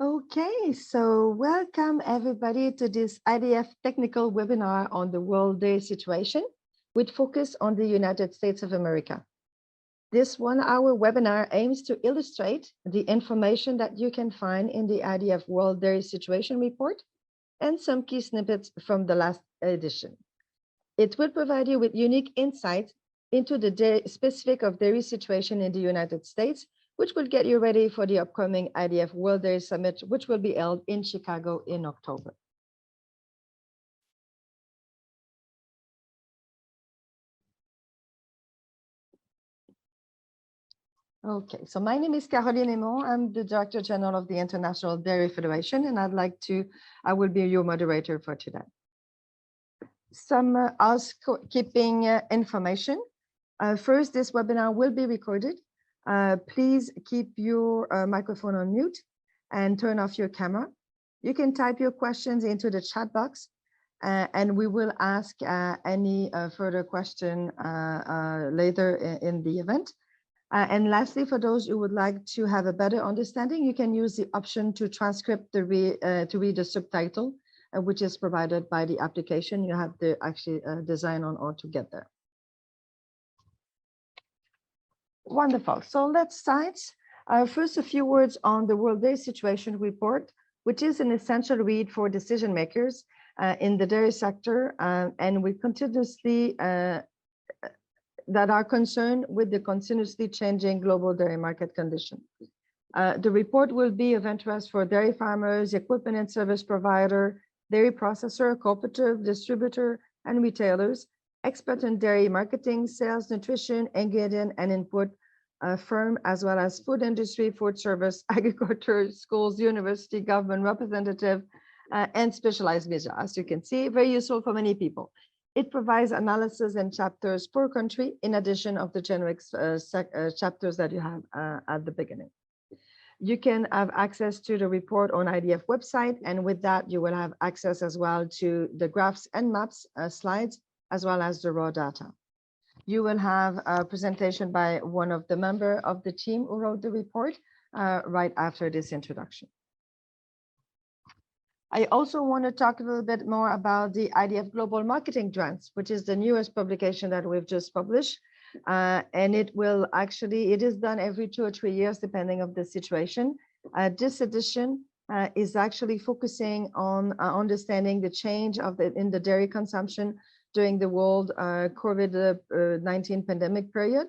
Okay, so welcome everybody to this IDF technical webinar on the World Dairy situation with focus on the United States of America. This 1-hour webinar aims to illustrate the information that you can find in the IDF World Dairy Situation Report and some key snippets from the last edition. It will provide you with unique insights into the specific of dairy situation in the United States, which will get you ready for the upcoming IDF World Dairy Summit, which will be held in Chicago in October. Okay, so my name is Caroline Aymon. I'm the Director General of the International Dairy Federation, and I will be your moderator for today. Some housekeeping information. First, this webinar will be recorded. Please keep your microphone on mute and turn off your camera. You can type your questions into the chat box and we will ask any further question later in the event. And lastly, for those who would like to have a better understanding, you can use the option to transcript to read the subtitle, which is provided by the application. You have to actually design on how to get there. Wonderful. So let's start. First, a few words on the World Dairy Situation Report, which is an essential read for decision makers in the dairy sector, and we continuously that are concerned with the continuously changing global dairy market condition. The report will be of interest for dairy farmers, equipment and service provider, dairy processor, cooperative, distributor, and retailers, expert in dairy marketing, sales, nutrition, ingredient, and input firm, as well as food industry, food service, agriculture, schools, university, government representative, and specialized media. As you can see, very useful for many people. It provides analysis and chapters per country, in addition of the generic chapters that you have at the beginning. You can have access to the report on IDF website, and with that, you will have access as well to the graphs and maps slides, as well as the raw data. You will have a presentation by one of the members of the team who wrote the report right after this introduction. I also want to talk a little bit more about the IDF Global Marketing Trends, which is the newest publication that we've just published. And it is done every 2 or 3 years, depending on the situation. This edition is actually focusing on understanding the change in the dairy consumption during the world COVID-19 pandemic period.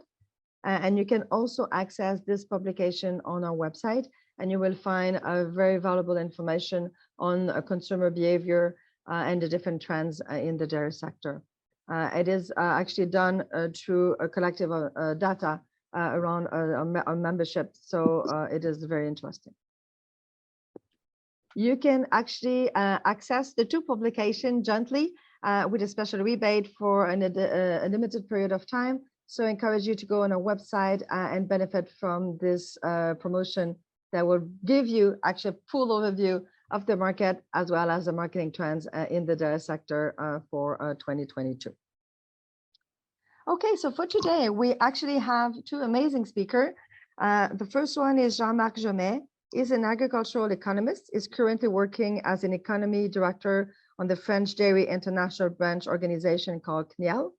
And you can also access this publication on our website, and you will find very valuable information on consumer behavior and the different trends in the dairy sector. It is actually done through a collective data around our membership, so it is very interesting. You can actually access the 2 publications jointly with a special rebate for a limited period of time. So I encourage you to go on our website and benefit from this promotion that will give you actually a full overview of the market, as well as the marketing trends in the dairy sector for 2022. Okay, so for today, we actually have 2 amazing speakers. The first one is Jean-Marc Jomet. He's an agricultural economist. He's currently working as an economy director on the French Dairy International Branch organization called CNIL.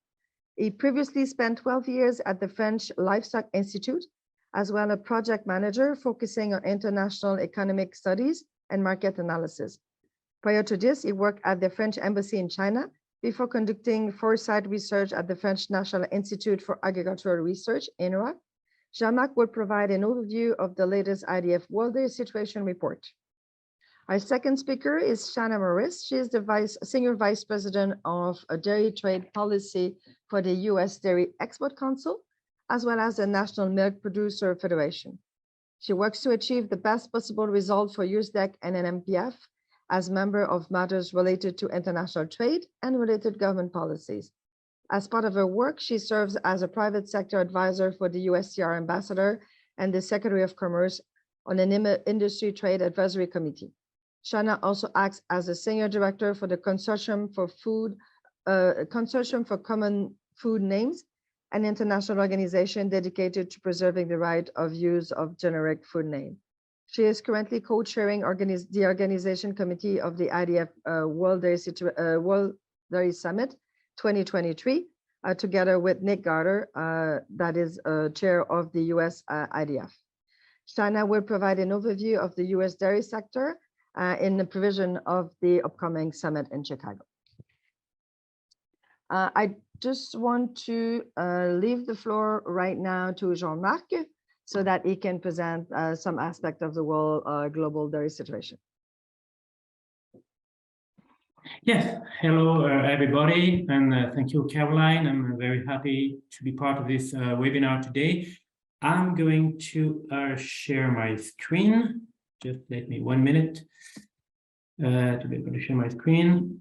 He previously spent 12 years at the French Livestock Institute, as well as a project manager focusing on international economic studies and market analysis. Prior to this, he worked at the French Embassy in China before conducting foresight research at the French National Institute for Agricultural Research, INRA. Jean-Marc will provide an overview of the latest IDF World Dairy Situation Report. Our second speaker is Shanna Morris. She is the Senior Vice President of Dairy Trade Policy for the U.S. Dairy Export Council, as well as the National Milk Producer Federation. She works to achieve the best possible result for USDEC and NMPF as member of matters related to international trade and related government policies. As part of her work, she serves as a private sector advisor for the USTR ambassador and the Secretary of Commerce on an industry trade advisory committee. Shanna also acts as a senior director for the Consortium for Common Food Names, an international organization dedicated to preserving the right of use of generic food name. She is currently co-chairing the organization committee of the IDF World Dairy Summit 2023, together with Nick Garter, that is chair of the US IDF. Shana will provide an overview of the US dairy sector in the provision of the upcoming summit in Chicago. I just want to leave the floor right now to Jean-Marc so that he can present some aspect of the world global dairy situation. Yes, hello everybody, and thank you, Caroline. I'm very happy to be part of this webinar today. I'm going to share my screen. Just let me 1 minute to be able to share my screen.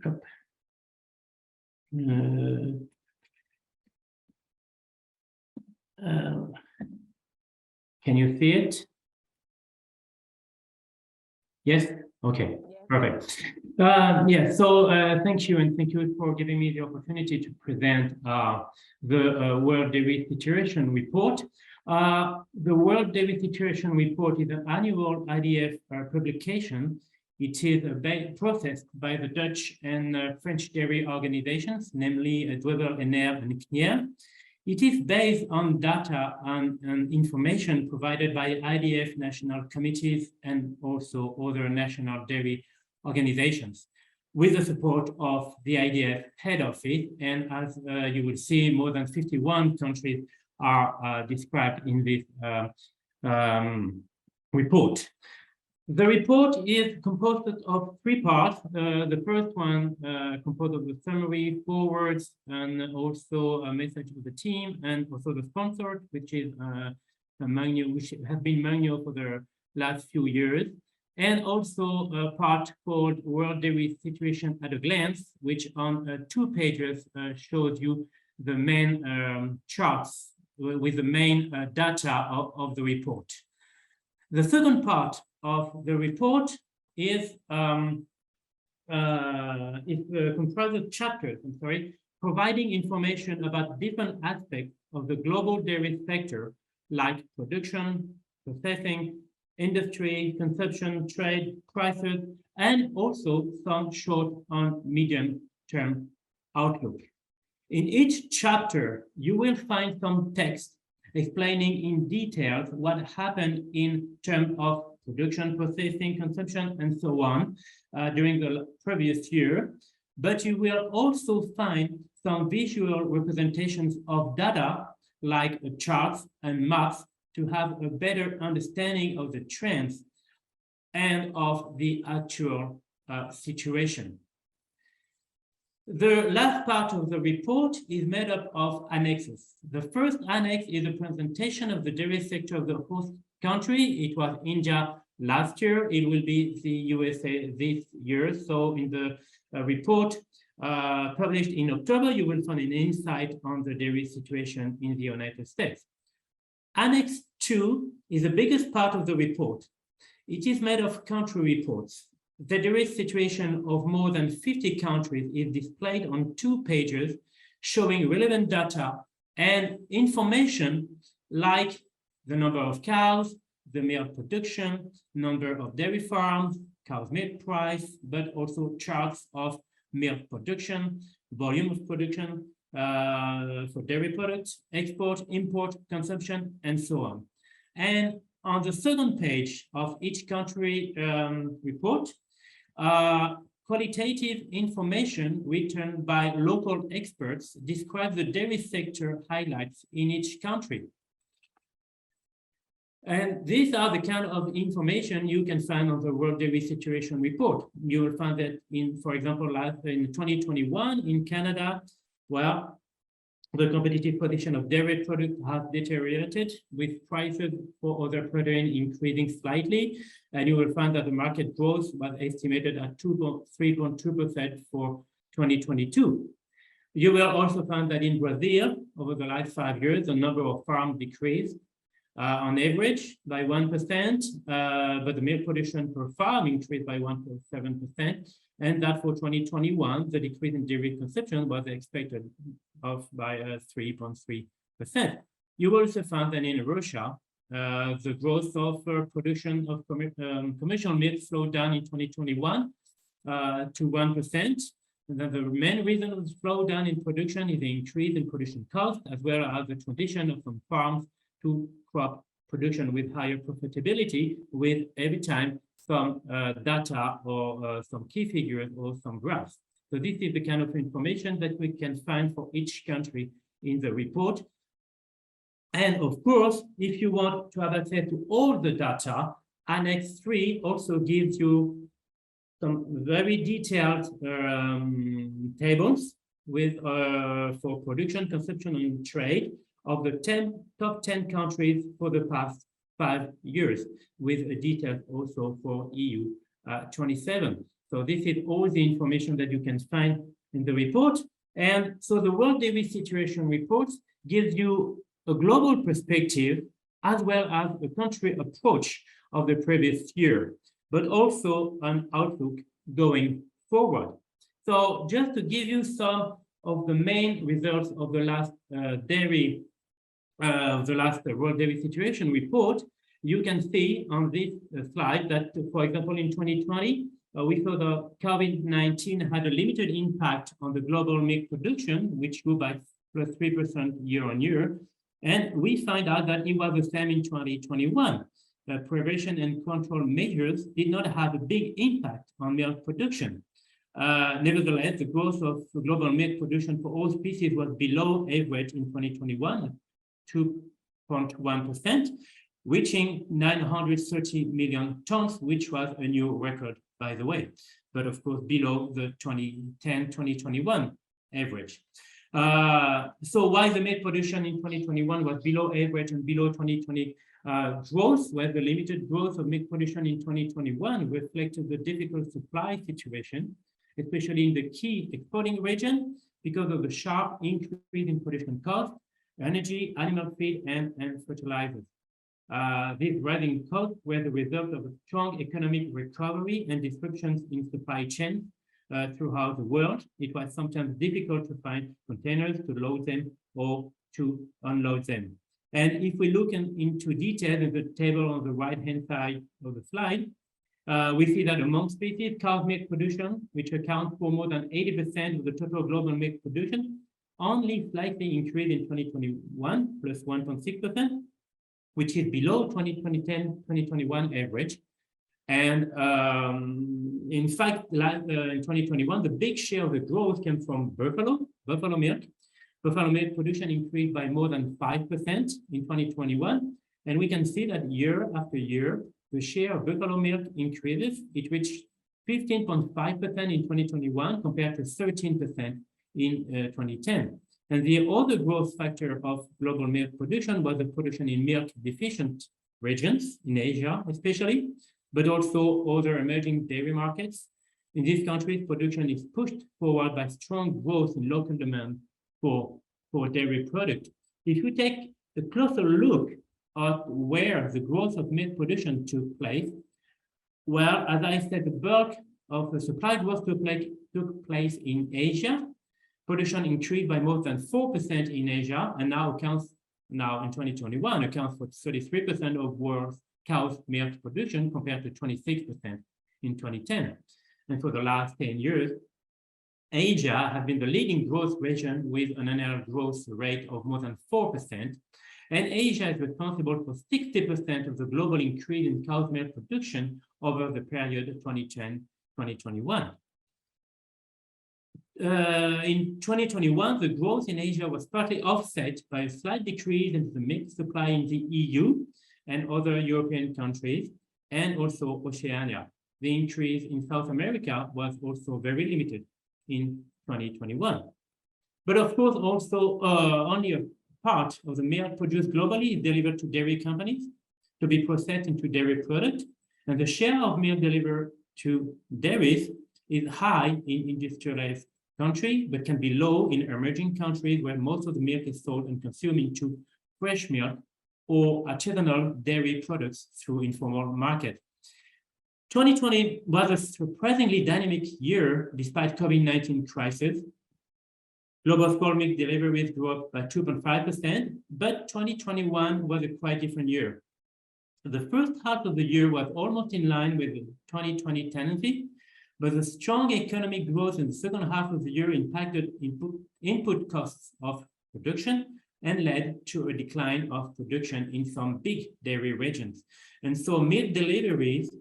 Can you see it? Yes? Okay, perfect. Yeah, so thank you, and thank you for giving me the opportunity to present the World Dairy Situation Report. The World Dairy Situation Report is an annual IDF publication. It is processed by the Dutch and French dairy organizations, namely Dwebel, Ener, and CNIER. It is based on data and information provided by IDF national committees and also other national dairy organizations, with the support of the IDF head office. And as you will see, more than 51 countries are described in this report. The report is composed of 3 parts. The first one composed of the summary, forwards, and also a message to the team, and also the sponsor, which is a manual, which has been manual for the last few years, and also a part called World Dairy Situation at a Glance, which on 2 pages shows you the main charts with the main data of the report. The second part of the report is comprised of chapters, providing information about different aspects of the global dairy sector, like production, processing, industry, consumption, trade, prices, and also some short and medium-term outlook. In each chapter, you will find some text explaining in detail what happened in terms of production, processing, consumption, and so on during the previous year. But you will also find some visual representations of data like charts and maps to have a better understanding of the trends and of the actual situation. The last part of the report is made up of annexes. The first annex is a presentation of the dairy sector of the host country. It was India last year. It will be the USA this year. So in the report published in October, you will find an insight on the dairy situation in the United States. Annex 2 is the biggest part of the report. It is made of country reports. The dairy situation of more than 50 countries is displayed on 2 pages, showing relevant data and information like the number of cows, the milk production, number of dairy farms, cow's milk price, but also charts of milk production, volume of production for dairy products, export, import, consumption, and so on. And on the second page of each country report, qualitative information written by local experts describe the dairy sector highlights in each country. And these are the kind of information you can find on the World Dairy Situation Report. You will find that in, for example, in 2021 in Canada, well, the competitive position of dairy products has deteriorated, with prices for other protein increasing slightly. And you will find that the market growth was estimated at 3.2% for 2022. You will also find that in Brazil, over the last 5 years, the number of farms decreased on average by 1%, but the milk production per farm increased by 1.7%. And that for 2021, the decrease in dairy consumption was expected by 3.3%. You will also find that in Russia, The growth of production of commercial milk slowed down in 2021 to 1%. And then the main reason of the slowdown in production is the increase in production cost, as well as the transition of some farms to crop production with higher profitability, with every time some data or some key figures or some graphs. So this is the kind of information that we can find for each country in the report. And of course, if you want to have access to all the data, Annex 3 also gives you some very detailed tables with for production, consumption, and trade of the top 10 countries for the past 5 years, with a detail also for EU 27. So this is all the information that you can find in the report. And so the World Dairy Situation Report gives you a global perspective as well as a country approach of the previous year, but also an outlook going forward. So just to give you some of the main results of the last World Dairy Situation Report, you can see on this slide that, for example, in 2020, we saw the COVID-19 had a limited impact on the global milk production, which grew by plus 3% year on year. And we find out that it was the same in 2021. Prevention and control measures did not have a big impact on milk production. Nevertheless, the growth of global milk production for all species was below average in 2021, 2.1%, reaching 930 million tons, which was a new record, by the way, but of course below the 2010-2021 average. So why the milk production in 2021 was below average and below 2020 growth, where the limited growth of milk production in 2021 reflected the difficult supply situation, especially in the key exporting region, because of the sharp increase in production costs, energy, animal feed, and fertilizers. These rising costs were the result of a strong economic recovery and disruptions in supply chains throughout the world. It was sometimes difficult to find containers to load them or to unload them. And if we look into detail in the table on the right-hand side of the slide, we see that among species, cow milk production, which accounts for more than 80% of the total global milk production, only slightly increased in 2021, plus 1.6%, which is below 2010-2021 average. And in fact, in 2021, the big share of the growth came from buffalo milk. Buffalo milk production increased by more than 5% in 2021. And we can see that year after year, the share of buffalo milk increases. It reached 15.5% in 2021 compared to 13% in 2010. And the other growth factor of global milk production was the production in milk deficient regions, in Asia especially, but also other emerging dairy markets. In these countries, production is pushed forward by strong growth in local demand for dairy products. If we take a closer look at where the growth of milk production took place, well, as I said, the bulk of the supply growth took place in Asia. Production increased by more than 4% in Asia, and now in 2021 accounts for 33% of world cow's milk production compared to 26% in 2010. And for the last 10 years, Asia has been the leading growth region with an annual growth rate of more than 4%. And Asia is responsible for 60% of the global increase in cow's milk production over the period 2010-2021. In 2021, the growth in Asia was partly offset by a slight decrease in the milk supply in the EU and other European countries, and also Oceania. The increase in South America was also very limited in 2021. But of course, also only a part of the milk produced globally is delivered to dairy companies to be processed into dairy products. And the share of milk delivered to dairies is high in industrialized countries, but can be low in emerging countries where most of the milk is sold and consumed into fresh milk or artisanal dairy products through informal market. 2020 was a surprisingly dynamic year despite COVID-19 crisis. Global small milk deliveries grew up by 2.5%, but 2021 was a quite different year. The first half of the year was almost in line with the 2020 tendency, but the strong economic growth in the second half of the year impacted input costs of production and led to a decline of production in some big dairy regions. And so milk deliveries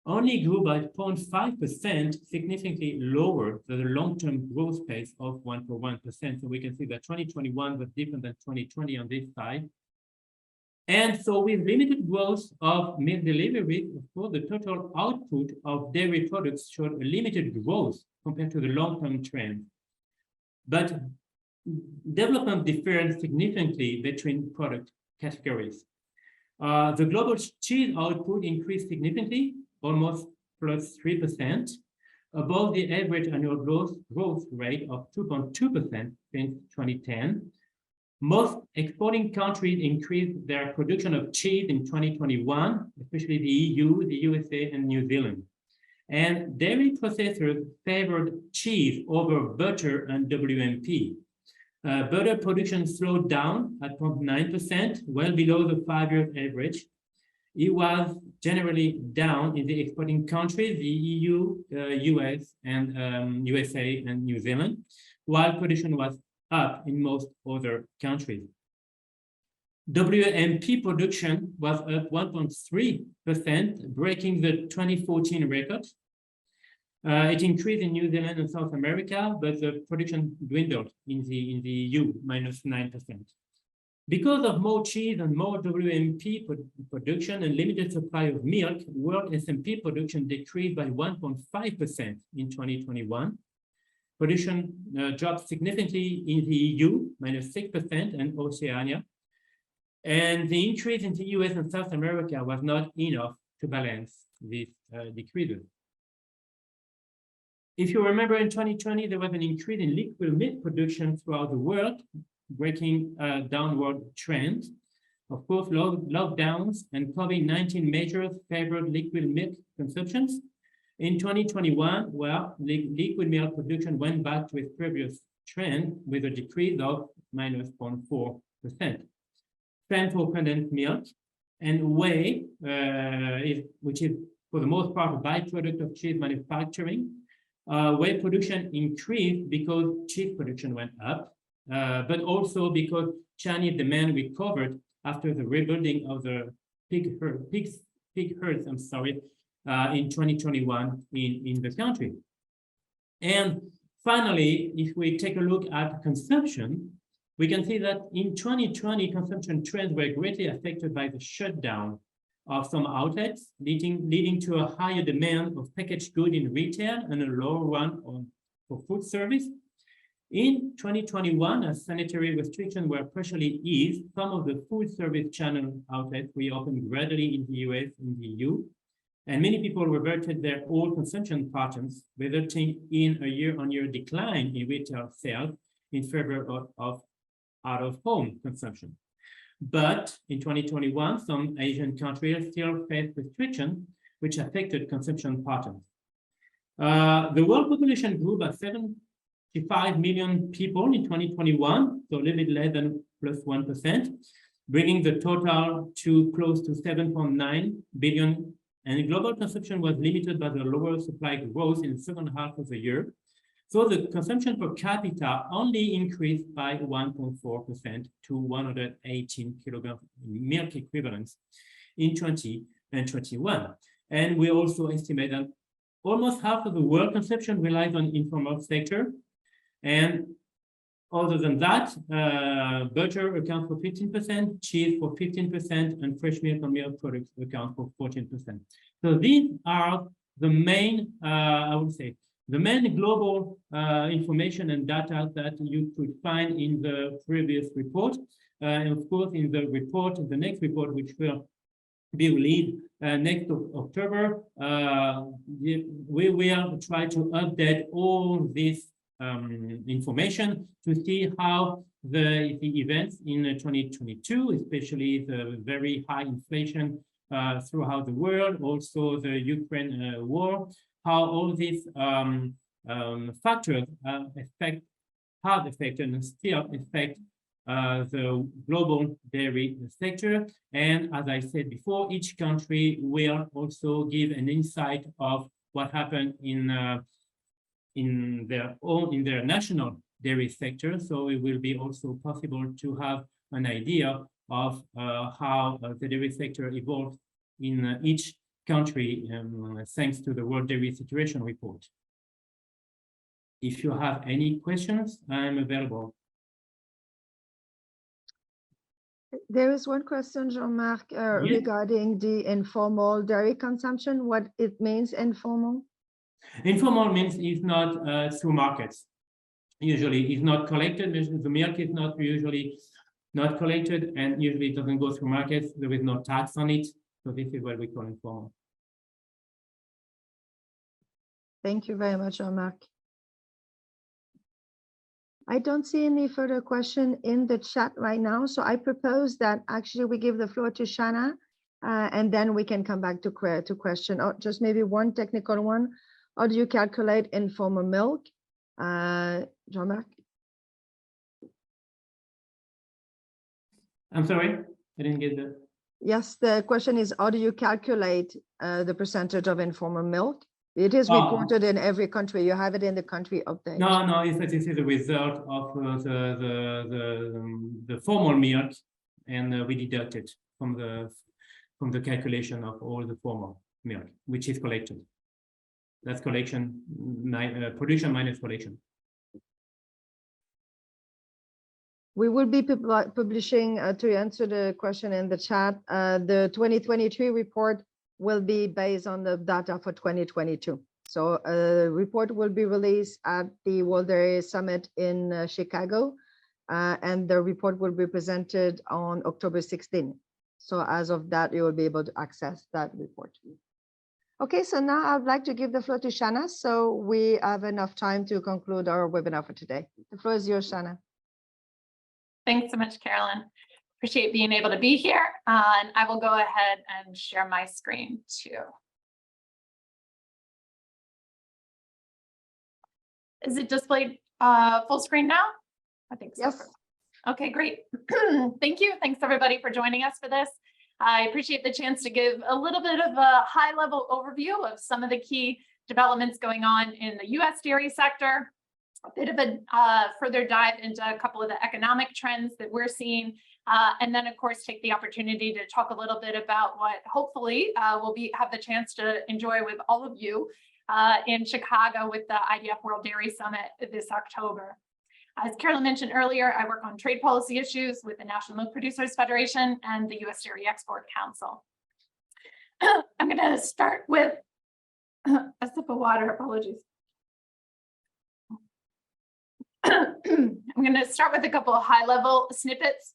only grew by 0.5%, significantly lower than the long-term growth pace of 1.1%. So we can see that 2021 was different than 2020 on this side. And so with limited growth of milk deliveries, of course, the total output of dairy products showed a limited growth compared to the long-term trend. But development differed significantly between product categories. The global cheese output increased significantly, almost plus 3%, above the average annual growth rate of 2.2% since 2010. Most exporting countries increased their production of cheese in 2021, especially the EU, the USA, and New Zealand. And dairy processors favored cheese over butter and WMP. Butter production slowed down at 0.9%, well below the 5-year average. It was generally down in the exporting countries, the EU, US, and USA, and New Zealand, while production was up in most other countries. WMP production was up 1.3%, breaking the 2014 record. It increased in New Zealand and South America, but the production dwindled in the EU, minus 9%. Because of more cheese and more WMP production and limited supply of milk, world SMP production decreased by 1.5% in 2021. Production dropped significantly in the EU, minus 6%, and Oceania. And the increase in the US and South America was not enough to balance these decreases. If you remember, in 2020, there was an increase in liquid milk production throughout the world, breaking a downward trend. Of course, lockdowns and COVID-19 measures favored liquid milk consumptions. In 2021, well, liquid milk production went back to its previous trend with a decrease of minus 0.4%. Same for condensed milk and whey, which is for the most part a byproduct of cheese manufacturing. Whey production increased because cheese production went up, but also because Chinese demand recovered after the rebuilding of the pig herds, in 2021 in the country. And finally, if we take a look at consumption, we can see that in 2020, consumption trends were greatly affected by the shutdown of some outlets, leading to a higher demand of packaged goods in retail and a lower one for food service. In 2021, as sanitary restrictions were partially eased, some of the food service channel outlets reopened gradually in the US and the EU, and many people reverted their old consumption patterns, resulting in a year-on-year decline in retail sales in favor of out-of-home consumption. But in 2021, some Asian countries still faced restrictions which affected consumption patterns. The world population grew by 75 million people in 2021, so a little bit less than plus 1%, bringing the total to close to 7.9 billion. And global consumption was limited by the lower supply growth in the second half of the year. So the consumption per capita only increased by 1.4% to 118 kilograms milk equivalents in 2021. And we also estimate that almost half of the world consumption relies on informal sector. And other than that, butter accounts for 15%, cheese for 15%, and fresh milk and milk products account for 14%. So these are the main, I would say, the main global information and data that you could find in the previous report. And of course, in the report, the next report, which will be released next October, we will try to update all this information to see how the events in 2022, especially the very high inflation throughout the world, also the Ukraine war, how all these factors have affected and still affect the global dairy sector. And as I said before, each country will also give an insight of what happened in their national dairy sector. So it will be also possible to have an idea of how the dairy sector evolved in each country, thanks to the World Dairy Situation Report. If you have any questions, I'm available. There is one question, Jean-Marc, regarding the informal dairy consumption, what it means informal? Informal means it's not through markets. Usually it's not collected. The milk is not usually not collected, and usually it doesn't go through markets. There is no tax on it. So this is what we call informal. Thank you very much, Jean-Marc. I don't see any further question in the chat right now. So I propose that actually we give the floor to Shanna, and then we can come back to question. Or just maybe one technical one. How do you calculate informal milk? Jean-Marc? I'm sorry, I didn't get that. Yes, the question is, how do you calculate the percentage of informal milk? It is reported in every country. You have it in the country update. No, this is the result of the formal milk, and we deduct it from the calculation of all the formal milk, which is collected. That's collection, production minus collection. We will be publishing, to answer the question in the chat, the 2023 report will be based on the data for 2022. So a report will be released at the World Dairy Summit in Chicago, and the report will be presented on October 16. So as of that, you will be able to access that report. Okay, so now I'd like to give the floor to Shanna, so we have enough time to conclude our webinar for today. The floor is yours, Shanna. Thanks so much, Carolyn. Appreciate being able to be here, and I will go ahead and share my screen too. Is it displayed full screen now? I think so. Yes. Okay, great. Thank you. Thanks everybody for joining us for this. I appreciate the chance to give a little bit of a high-level overview of some of the key developments going on in the U.S. dairy sector, a bit of a further dive into a couple of the economic trends that we're seeing, and then of course take the opportunity to talk a little bit about what hopefully we'll have the chance to enjoy with all of you in Chicago with the IDF World Dairy Summit this October. As Carolyn mentioned earlier, I work on trade policy issues with the National Milk Producers Federation and the U.S. Dairy Export Council. I'm going to start with a sip of water, apologies. I'm going to start with a couple of high-level snippets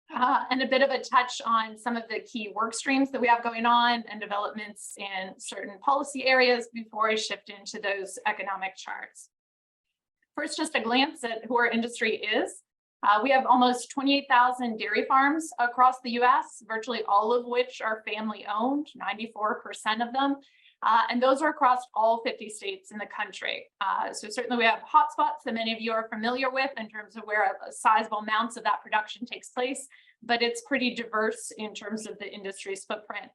and a bit of a touch on some of the key work streams that we have going on and developments in certain policy areas before I shift into those economic charts. First, just a glance at who our industry is. We have almost 28,000 dairy farms across the U.S., virtually all of which are family-owned, 94% of them. And those are across all 50 states in the country. So certainly we have hotspots that many of you are familiar with in terms of where sizable amounts of that production takes place, but it's pretty diverse in terms of the industry's footprint.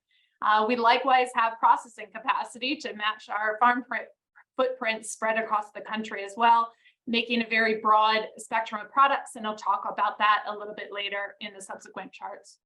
We likewise have processing capacity to match our farm footprint spread across the country as well, making a very broad spectrum of products, and I'll talk about that a little bit later in the subsequent charts.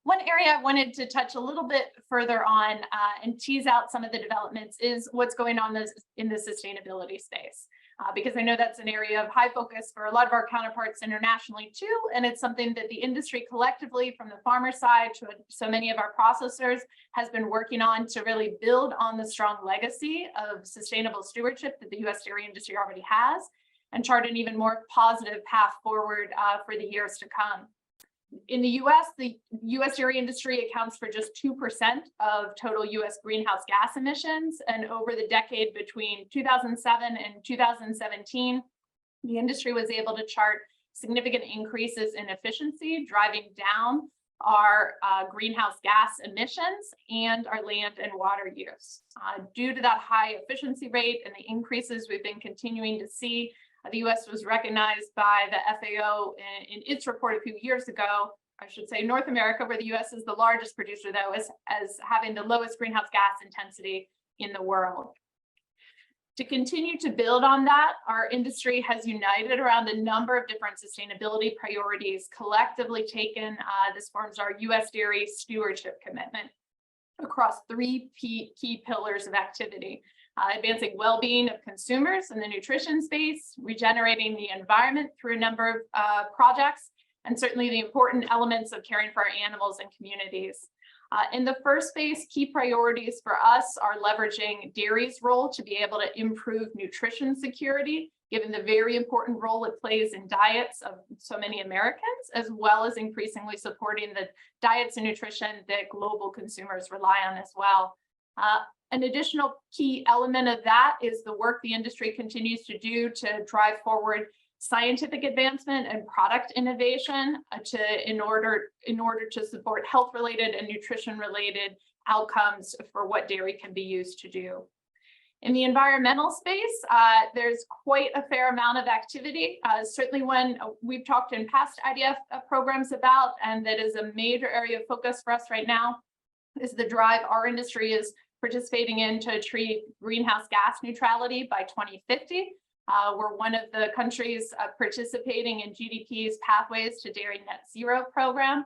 One area I wanted to touch a little bit further on and tease out some of the developments is what's going on in the sustainability space, because I know that's an area of high focus for a lot of our counterparts internationally too, and it's something that the industry collectively from the farmer side to so many of our processors has been working on to really build on the strong legacy of sustainable stewardship that the U.S. dairy industry already has and chart an even more positive path forward for the years to come. In the U.S. dairy industry accounts for just 2% of total U.S. greenhouse gas emissions. And over the decade between 2007 and 2017, the industry was able to chart significant increases in efficiency, driving down our greenhouse gas emissions and our land and water use. Due to that high efficiency rate and the increases we've been continuing to see, The US was recognized by the FAO in its report a few years ago. I should say North America, where the US is the largest producer, though, as having the lowest greenhouse gas intensity in the world. To continue to build on that, our industry has united around a number of different sustainability priorities collectively taken. This forms our US Dairy Stewardship Commitment across three key pillars of activity: advancing well-being of consumers in the nutrition space, regenerating the environment through a number of projects, and certainly the important elements of caring for our animals and communities. In the first phase, key priorities for us are leveraging dairy's role to be able to improve nutrition security, given the very important role it plays in diets of so many Americans, as well as increasingly supporting the diets and nutrition that global consumers rely on as well. An additional key element of that is the work the industry continues to do to drive forward scientific advancement and product innovation in order to support health-related and nutrition-related outcomes for what dairy can be used to do. In the environmental space, there's quite a fair amount of activity, certainly one we've talked in past IDF programs about, and that is a major area of focus for us right now, is the drive our industry is participating in to achieve greenhouse gas neutrality by 2050. We're one of the countries participating in GDP's Pathways to Dairy Net Zero program.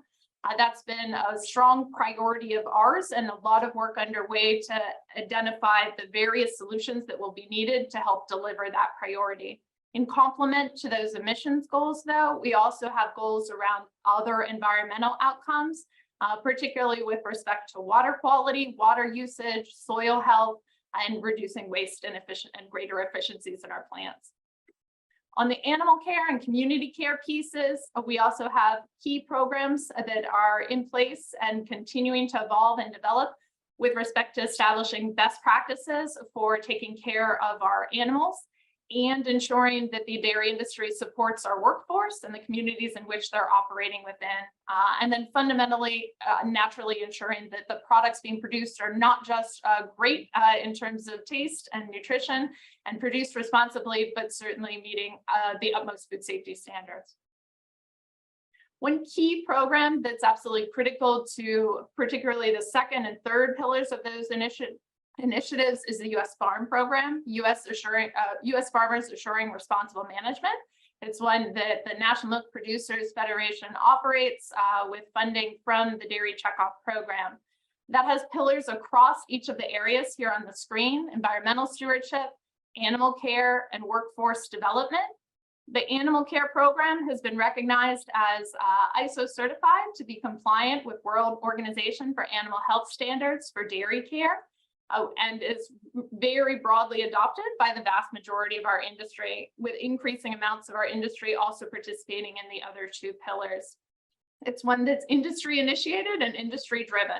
That's been a strong priority of ours, and a lot of work underway to identify the various solutions that will be needed to help deliver that priority. In complement to those emissions goals, though, we also have goals around other environmental outcomes, particularly with respect to water quality, water usage, soil health, and reducing waste and greater efficiencies in our plants. On the animal care and community care pieces, we also have key programs that are in place and continuing to evolve and develop with respect to establishing best practices for taking care of our animals and ensuring that the dairy industry supports our workforce and the communities in which they're operating within. And then fundamentally, naturally ensuring that the products being produced are not just great in terms of taste and nutrition and produced responsibly, but certainly meeting the utmost food safety standards. One key program that's absolutely critical to particularly the second and third pillars of those initiatives is the U.S. Farm Program, U.S. Farmers Assuring Responsible Management. It's one that the National Milk Producers Federation operates with funding from the Dairy Checkoff Program. That has pillars across each of the areas here on the screen: environmental stewardship, animal care, and workforce development. The animal care program has been recognized as ISO certified to be compliant with World Organization for Animal Health Standards for dairy care. And is very broadly adopted by the vast majority of our industry, with increasing amounts of our industry also participating in the other two pillars. It's one that's industry initiated and industry driven.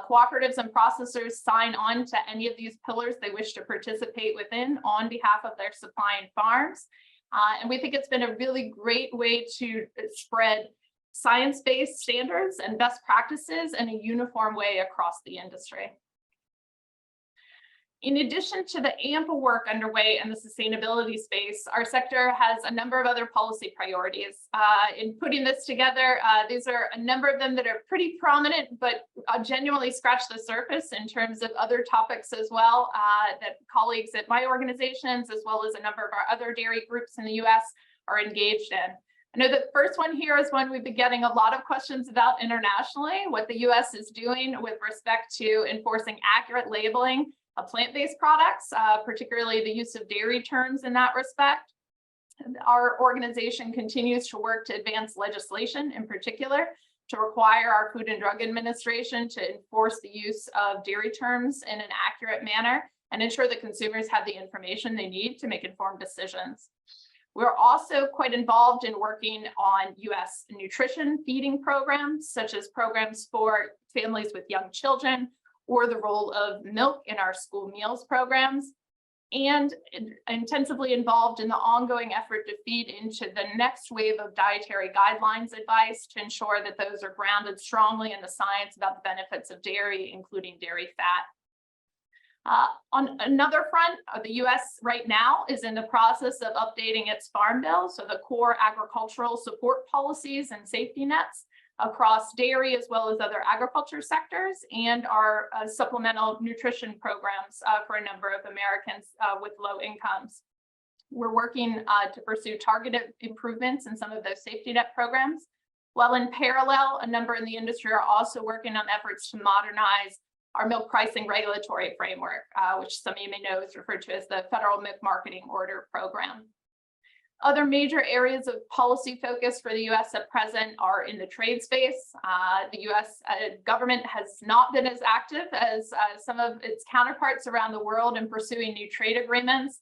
Cooperatives and processors sign on to any of these pillars they wish to participate within on behalf of their supplying farms. And we think it's been a really great way to spread science-based standards and best practices in a uniform way across the industry. In addition to the ample work underway in the sustainability space, our sector has a number of other policy priorities. In putting this together, these are a number of them that are pretty prominent, but genuinely scratch the surface in terms of other topics as well that colleagues at my organizations, as well as a number of our other dairy groups in the US, are engaged in. I know the first one here is one we've been getting a lot of questions about internationally, what the US is doing with respect to enforcing accurate labeling of plant-based products, particularly the use of dairy terms in that respect. Our organization continues to work to advance legislation, in particular, to require our Food and Drug Administration to enforce the use of dairy terms in an accurate manner and ensure that consumers have the information they need to make informed decisions. We're also quite involved in working on US nutrition feeding programs, such as programs for families with young children, or the role of milk in our school meals programs, and intensively involved in the ongoing effort to feed into the next wave of dietary guidelines advice to ensure that those are grounded strongly in the science about the benefits of dairy, including dairy fat. On another front, the U.S. right now is in the process of updating its farm bill, so the core agricultural support policies and safety nets across dairy as well as other agriculture sectors, and our supplemental nutrition programs for a number of Americans with low incomes. We're working to pursue targeted improvements in some of those safety net programs, while in parallel, a number in the industry are also working on efforts to modernize our milk pricing regulatory framework, which some of you may know is referred to as the Federal Milk Marketing Order Program. Other major areas of policy focus for the U.S. at present are in the trade space. The U.S. government has not been as active as some of its counterparts around the world in pursuing new trade agreements,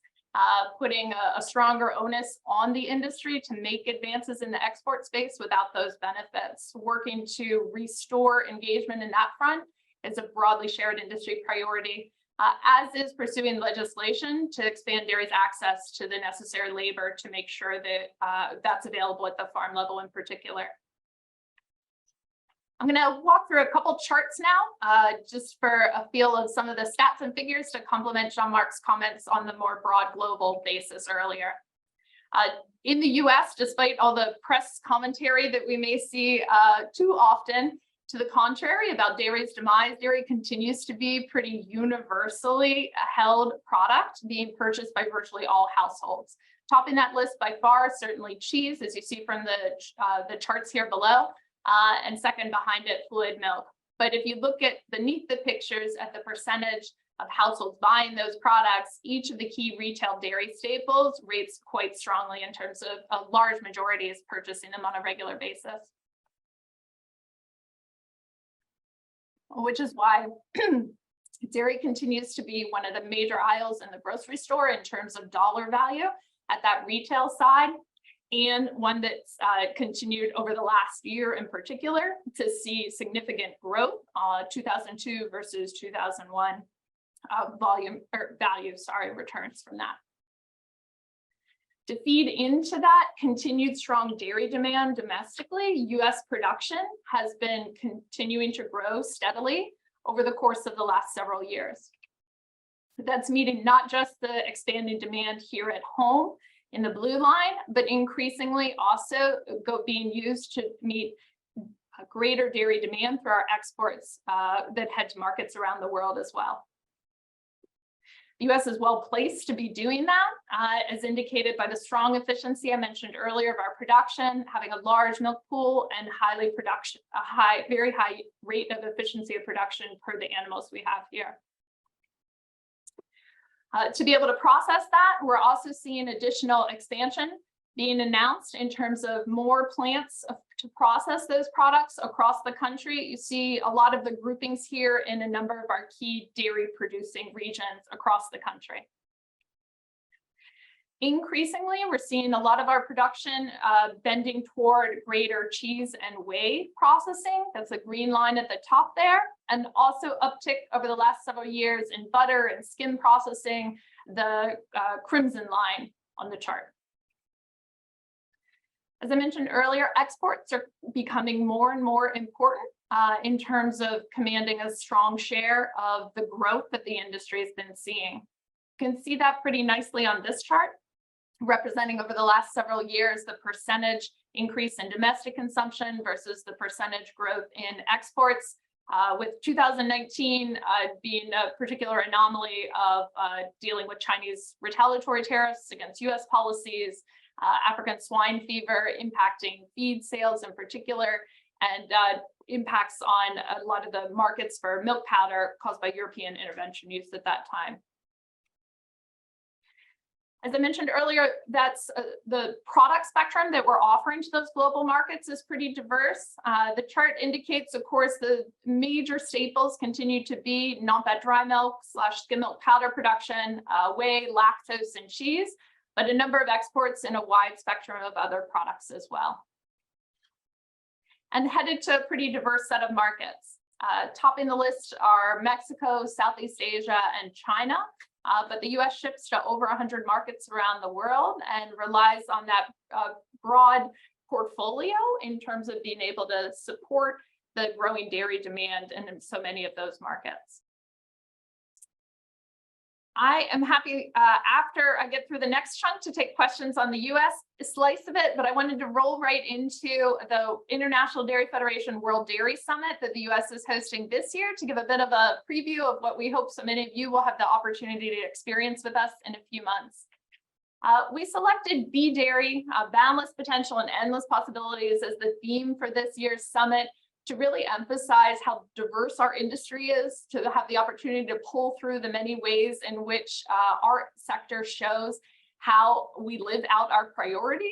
putting a stronger onus on the industry to make advances in the export space without those benefits. Working to restore engagement in that front is a broadly shared industry priority, as is pursuing legislation to expand dairy's access to the necessary labor to make sure that that's available at the farm level in particular. I'm going to walk through a couple charts now, just for a feel of some of the stats and figures to complement Jean-Marc's comments on the more broad global basis earlier. In the US, despite all the press commentary that we may see too often, to the contrary, about dairy's demise, dairy continues to be pretty universally held product being purchased by virtually all households. Topping that list by far, certainly cheese, as you see from the charts here below, and second behind it, fluid milk. But if you look at beneath the pictures at the percentage of households buying those products, each of the key retail dairy staples rates quite strongly in terms of a large majority is purchasing them on a regular basis. Which is why dairy continues to be one of the major aisles in the grocery store in terms of dollar value at that retail side, and one that's continued over the last year in particular to see significant growth, 2002 versus 2001 returns from that. To feed into that continued strong dairy demand domestically, U.S. production has been continuing to grow steadily over the course of the last several years. That's meeting not just the expanding demand here at home in the blue line, but increasingly also being used to meet a greater dairy demand for our exports that head to markets around the world as well. The U.S. is well placed to be doing that, as indicated by the strong efficiency I mentioned earlier of our production, having a large milk pool and very high rate of efficiency of production per the animals we have here. To be able to process that, we're also seeing additional expansion being announced in terms of more plants to process those products across the country. You see a lot of the groupings here in a number of our key dairy producing regions across the country. Increasingly, we're seeing a lot of our production bending toward greater cheese and whey processing. That's the green line at the top there, and also uptick over the last several years in butter and skim processing, the crimson line on the chart. As I mentioned earlier, exports are becoming more and more important in terms of commanding a strong share of the growth that the industry has been seeing. You can see that pretty nicely on this chart, representing over the last several years the percentage increase in domestic consumption versus the percentage growth in exports, with 2019 being a particular anomaly of dealing with Chinese retaliatory tariffs against US policies, African swine fever impacting feed sales in particular, and impacts on a lot of the markets for milk powder caused by European intervention use at that time. As I mentioned earlier, that's the product spectrum that we're offering to those global markets is pretty diverse. The chart indicates, of course, the major staples continue to be non-fat dry milk / skim milk powder production, whey, lactose, and cheese, but a number of exports in a wide spectrum of other products as well. And headed to a pretty diverse set of markets. Topping the list are Mexico, Southeast Asia, and China. But the US ships to over 100 markets around the world and relies on that broad portfolio in terms of being able to support the growing dairy demand in so many of those markets. I am happy after I get through the next chunk to take questions on the US slice of it, but I wanted to roll right into the International Dairy Federation World Dairy Summit that the US is hosting this year to give a bit of a preview of what we hope so many of you will have the opportunity to experience with us in a few months. We selected Be Dairy, Boundless Potential and Endless Possibilities as the theme for this year's summit, to really emphasize how diverse our industry is, to have the opportunity to pull through the many ways in which our sector shows how we live out our priorities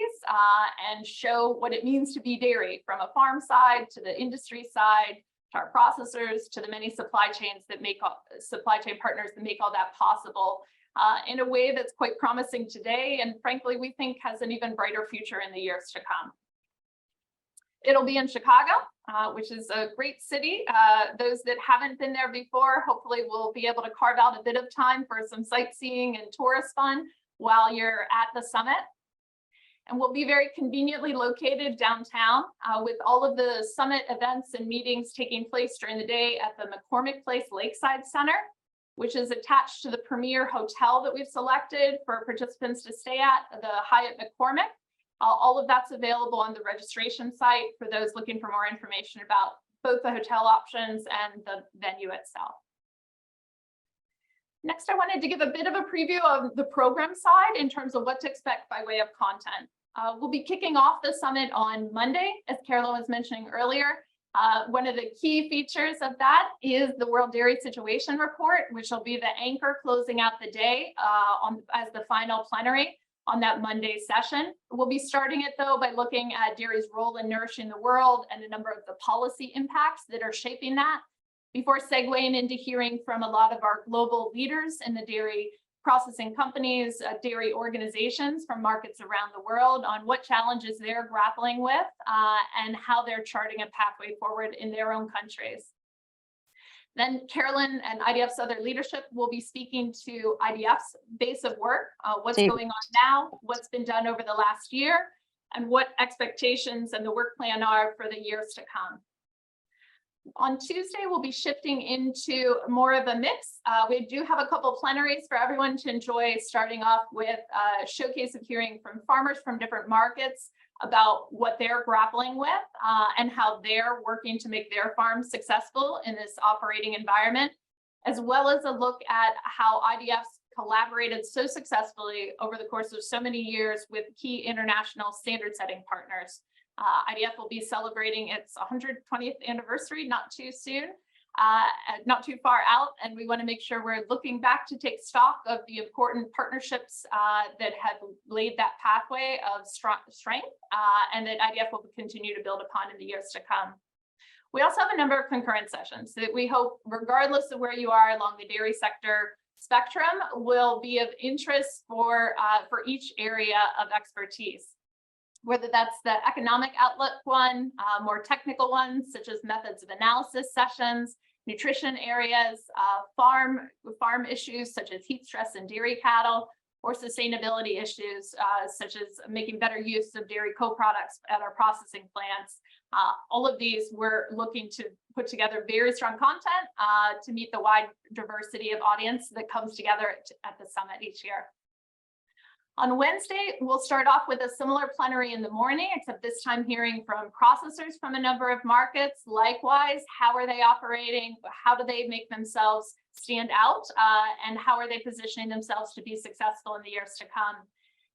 and show what it means to be dairy, from a farm side to the industry side, to our processors, to the many supply chains that make supply chain partners that make all that possible in a way that's quite promising today, and frankly, we think has an even brighter future in the years to come. It'll be in Chicago, which is a great city. Those that haven't been there before, hopefully will be able to carve out a bit of time for some sightseeing and tourist fun while you're at the summit. And we'll be very conveniently located downtown with all of the summit events and meetings taking place during the day at the McCormick Place Lakeside Center, which is attached to the premier hotel that we've selected for participants to stay at, the Hyatt McCormick. All of that's available on the registration site for those looking for more information about both the hotel options and the venue itself. Next, I wanted to give a bit of a preview of the program side in terms of what to expect by way of content. We'll be kicking off the summit on Monday, as Carolyn was mentioning earlier. One of the key features of that is the World Dairy Situation Report, which will be the anchor closing out the day as the final plenary on that Monday session. We'll be starting it though by looking at dairy's role in nourishing the world and a number of the policy impacts that are shaping that, before segueing into hearing from a lot of our global leaders in the dairy processing companies, dairy organizations from markets around the world on what challenges they're grappling with and how they're charting a pathway forward in their own countries. Then Carolyn and IDF's other leadership will be speaking to IDF's base of work, what's going on now, what's been done over the last year, and what expectations and the work plan are for the years to come. On Tuesday, we'll be shifting into more of a mix. We do have a couple plenaries for everyone to enjoy, starting off with a showcase of hearing from farmers from different markets about what they're grappling with and how they're working to make their farms successful in this operating environment, as well as a look at how IDF's collaborated so successfully over the course of so many years with key international standard setting partners. IDF will be celebrating its 120th anniversary not too soon, not too far out, and we want to make sure we're looking back to take stock of the important partnerships that have laid that pathway of strength and that IDF will continue to build upon in the years to come. We also have a number of concurrent sessions that we hope, regardless of where you are along the dairy sector spectrum, will be of interest for each area of expertise. Whether that's the economic outlook one, more technical ones, such as methods of analysis sessions, nutrition areas, farm issues, such as heat stress in dairy cattle, or sustainability issues, such as making better use of dairy co-products at our processing plants. All of these, we're looking to put together very strong content to meet the wide diversity of audience that comes together at the summit each year. On Wednesday, we'll start off with a similar plenary in the morning, except this time hearing from processors from a number of markets. Likewise, how are they operating? How do they make themselves stand out? And how are they positioning themselves to be successful in the years to come?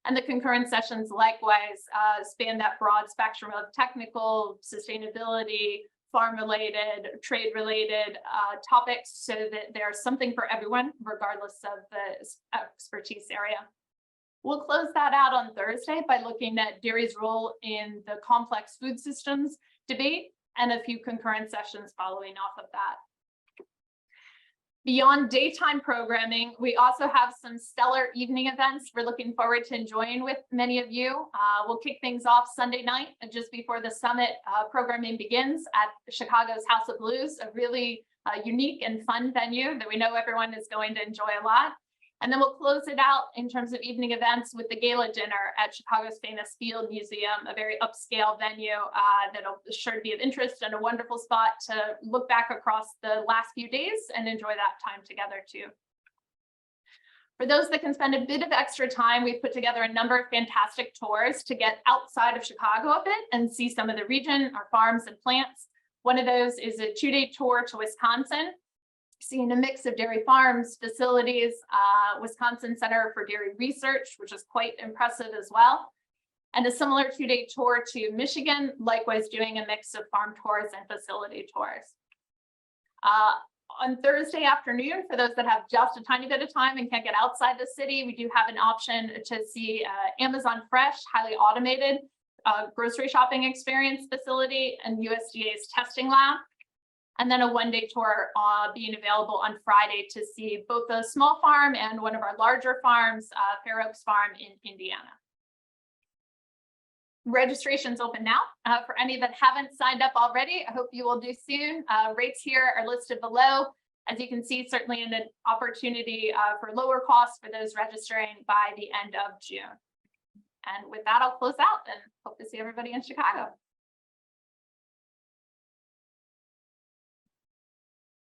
And the concurrent sessions likewise span that broad spectrum of technical, sustainability, farm-related, trade-related topics, so that there's something for everyone, regardless of the expertise area. We'll close that out on Thursday by looking at dairy's role in the complex food systems debate and a few concurrent sessions following off of that. Beyond daytime programming, we also have some stellar evening events we're looking forward to enjoying with many of you. We'll kick things off Sunday night just before the summit programming begins at Chicago's House of Blues, a really unique and fun venue that we know everyone is going to enjoy a lot. And then we'll close it out in terms of evening events with the gala dinner at Chicago's famous Field Museum, a very upscale venue that'll sure to be of interest and a wonderful spot to look back across the last few days and enjoy that time together too. For those that can spend a bit of extra time, we've put together a number of fantastic tours to get outside of Chicago a bit and see some of the region, our farms and plants. One of those is a 2-day tour to Wisconsin, seeing a mix of dairy farms, facilities, Wisconsin Center for Dairy Research, which is quite impressive as well. And a similar 2-day tour to Michigan, likewise doing a mix of farm tours and facility tours. On Thursday afternoon, for those that have just a tiny bit of time and can't get outside the city, we do have an option to see Amazon Fresh, highly automated grocery shopping experience facility and USDA's testing lab. And then a 1-day tour being available on Friday to see both a small farm and one of our larger farms, Fair Oaks Farm in Indiana. Registration's open now for any that haven't signed up already. I hope you will do soon. Rates here are listed below. As you can see, certainly an opportunity for lower costs for those registering by the end of June. And with that, I'll close out and hope to see everybody in Chicago.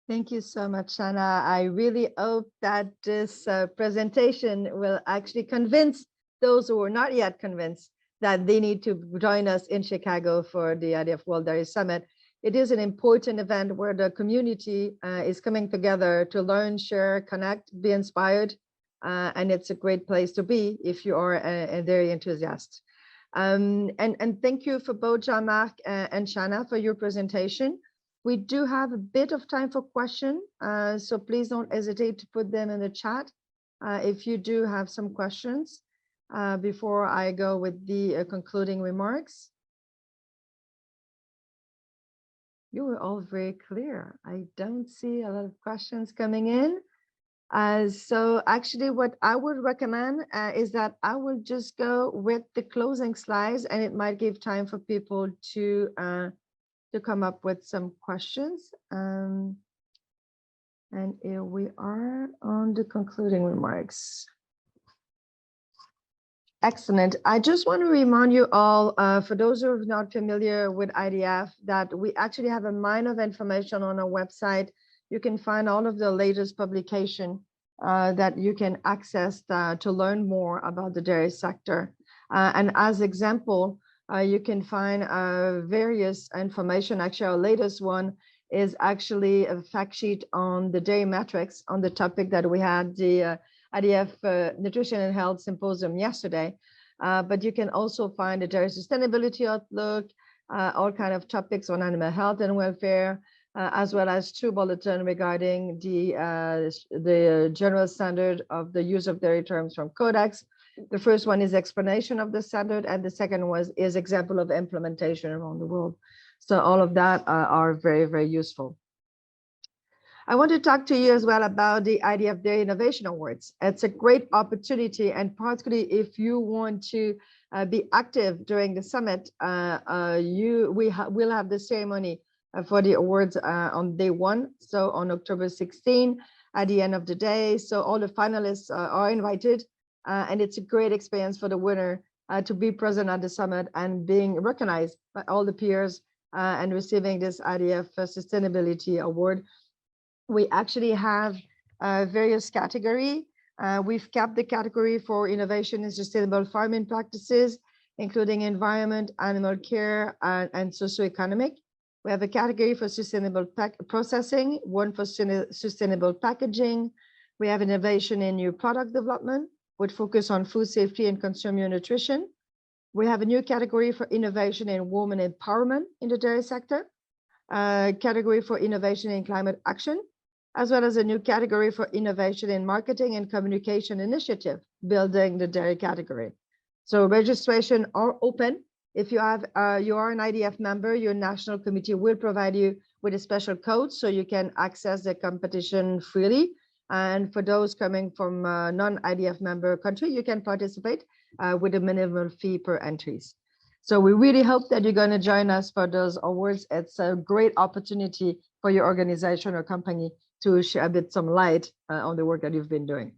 Thank you so much, Shanna. I really hope that this presentation will actually convince those who are not yet convinced that they need to join us in Chicago for the IDF World Dairy Summit. It is an important event where the community is coming together to learn, share, connect, be inspired, and it's a great place to be if you are a dairy enthusiast. And thank you for both Jean-Marc and Shanna for your presentation. We do have a bit of time for questions, so please don't hesitate to put them in the chat if you do have some questions. Before I go with the concluding remarks. You were all very clear. I don't see a lot of questions coming in. So actually what I would recommend is that I will just go with the closing slides, and it might give time for people to come up with some questions. And here we are on the concluding remarks. Excellent. I just want to remind you all, for those who are not familiar with IDF, that we actually have a mine of information on our website. You can find all of the latest publication that you can access to learn more about the dairy sector. And as example, you can find various information. Actually, our latest one is actually a fact sheet on the dairy metrics on the topic that we had the IDF Nutrition and Health Symposium yesterday, but you can also find the dairy sustainability outlook, all kind of topics on animal health and welfare, as well as 2 bulletins regarding the general standard of the use of dairy terms from Codex. The first one is explanation of the standard, and the second is example of implementation around the world. So all of that are very, very useful. I want to talk to you as well about the IDF Dairy Innovation Awards. It's a great opportunity, and particularly if you want to be active during the summit, we'll have the ceremony for the awards on day 1, so on October 16 at the end of the day. So all the finalists are invited, and it's a great experience for the winner to be present at the summit and being recognized by all the peers and receiving this IDF Sustainability Award. We actually have various categories. We've kept the category for innovation in sustainable farming practices, including environment, animal care, and socioeconomic. We have a category for sustainable processing, one for sustainable packaging. We have innovation in new product development, with focus on food safety and consumer nutrition. We have a new category for innovation in women empowerment in the dairy sector, a category for innovation in climate action, as well as a new category for innovation in marketing and communication initiative, building the dairy category. So registration are open. If you are an IDF member, your national committee will provide you with a special code so you can access the competition freely. And for those coming from a non-IDF member country, you can participate with a minimum fee per entries. So we really hope that you're going to join us for those awards. It's a great opportunity for your organization or company to shed a bit some light on the work that you've been doing.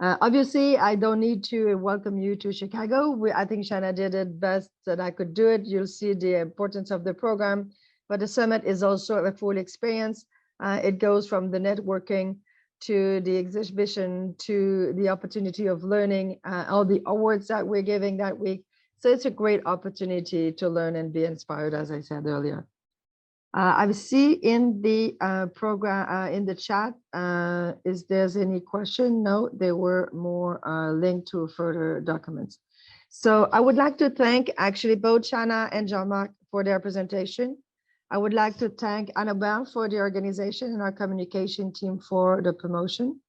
Obviously, I don't need to welcome you to Chicago. I think Shanna did it best that I could do it. You'll see the importance of the program, but the summit is also a full experience. It goes from the networking to the exhibition, to the opportunity of learning, all the awards that we're giving that week. So it's a great opportunity to learn and be inspired, as I said earlier. I see in the program, in the chat, is there's any question? No, there were more linked to further documents. So I would like to thank actually both Shana and Jean-Marc for their presentation. I would like to thank Annabelle for the organization and our communication team for the promotion.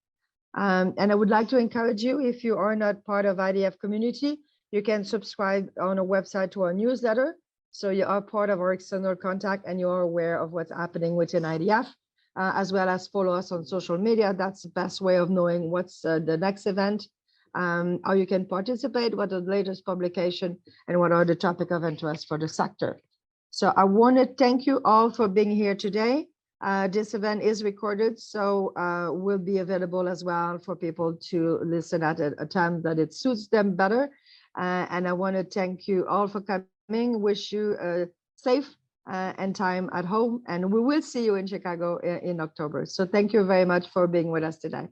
And I would like to encourage you, if you are not part of IDF community, you can subscribe on our website to our newsletter. So you are part of our external contact and you are aware of what's happening within IDF, as well as follow us on social media. That's the best way of knowing what's the next event, how you can participate, what are the latest publication, and what are the topic of interest for the sector. So I want to thank you all for being here today. This event is recorded, so will be available as well for people to listen at a time that it suits them better. And I want to thank you all for coming. Wish you a safe and time at home, and we will see you in Chicago in October. So thank you very much for being with us today.